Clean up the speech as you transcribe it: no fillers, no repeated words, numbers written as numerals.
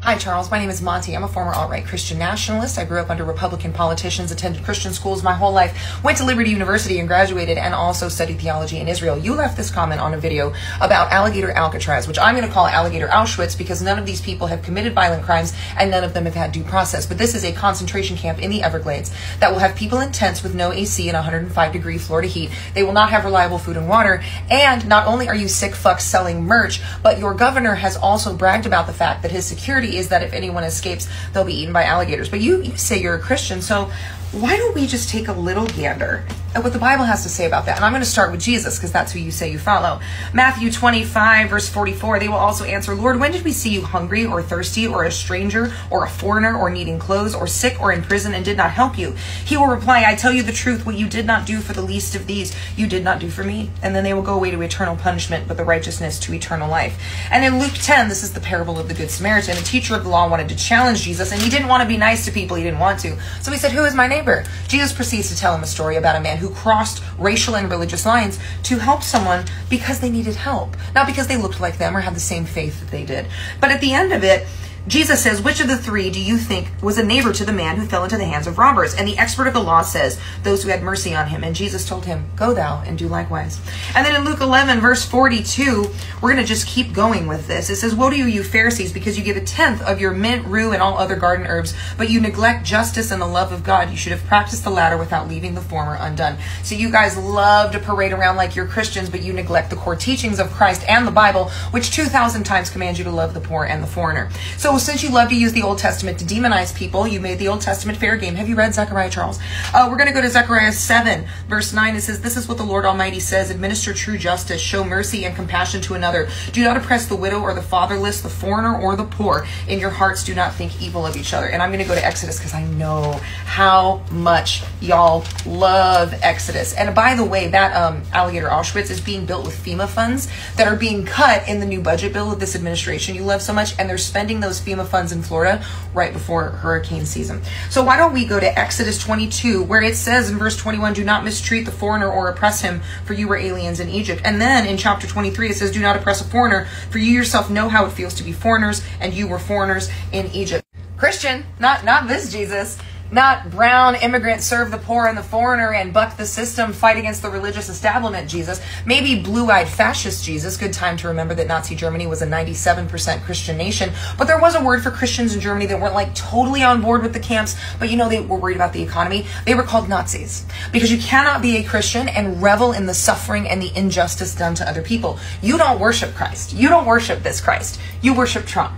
Hi, Charles. My name is Monty. I'm a former alt-right Christian nationalist. I grew up under Republican politicians, attended Christian schools my whole life, went to Liberty University and graduated, and also studied theology in Israel. You left this comment on a video about Alligator Alcatraz, which I'm going to call Alligator Auschwitz because none of these people have committed violent crimes and none of them have had due process. But this is a concentration camp in the Everglades that will have people in tents with no AC and 105-degree Florida heat. They will not have reliable food and water. And not only are you sick fucks selling merch, but your governor has also bragged about the fact that his security is that if anyone escapes, they'll be eaten by alligators. But you say you're a Christian, so why don't we just take a little gander at what the Bible has to say about that? And I'm going to start with Jesus because that's who you say you follow. Matthew 25, verse 44, they will also answer, Lord, when did we see you hungry or thirsty or a stranger or a foreigner or needing clothes or sick or in prison and did not help you? He will reply, I tell you the truth, what you did not do for the least of these, you did not do for me. And then they will go away to eternal punishment, but the righteousness to eternal life. And in Luke 10, this is the parable of the Good Samaritan. A teacher of the law wanted to challenge Jesus, and he didn't want to be nice to people. He didn't want to. So he said, who is my neighbor? Jesus proceeds to tell him a story about a man who crossed racial and religious lines to help someone because they needed help, not because they looked like them or had the same faith that they did. But at the end of it, Jesus says, which of the three do you think was a neighbor to the man who fell into the hands of robbers? And the expert of the law says, those who had mercy on him. And Jesus told him, go thou and do likewise. And then in Luke 11, verse 42, we're going to just keep going with this. It says, woe to you, you Pharisees, because you give a tenth of your mint, rue, and all other garden herbs, but you neglect justice and the love of God. You should have practiced the latter without leaving the former undone. So you guys love to parade around like you're Christians, but you neglect the core teachings of Christ and the Bible, which 2,000 times command you to love the poor and the foreigner. So since you love to use the Old Testament to demonize people, you made the Old Testament fair game. Have you read Zechariah, Charles? We're going to go to Zechariah 7, verse 9. It says, this is what the Lord Almighty says, administer true justice, show mercy and compassion to another. Do not oppress the widow or the fatherless, the foreigner or the poor. In your hearts do not think evil of each other. And I'm going to go to Exodus because I know how much y'all love Exodus. And by the way, that Alligator Auschwitz is being built with FEMA funds that are being cut in the new budget bill of this administration you love so much, and they're spending those FEMA funds in Florida right before hurricane season. So why don't we go to Exodus 22, where it says in verse 21, do not mistreat the foreigner or oppress him, for you were aliens in Egypt. And then in chapter 23, it says, do not oppress a foreigner, for you yourself know how it feels to be foreigners, and you were foreigners in Egypt. Christian, not this Jesus. Not brown immigrant, serve the poor and the foreigner and buck the system, fight against the religious establishment Jesus. Maybe blue-eyed fascist Jesus. Good time to remember that Nazi Germany was a 97% Christian nation. But there was a word for Christians in Germany that weren't like totally on board with the camps, but you know they were worried about the economy. They were called Nazis. Because you cannot be a Christian and revel in the suffering and the injustice done to other people. You don't worship Christ. You don't worship this Christ. You worship Trump.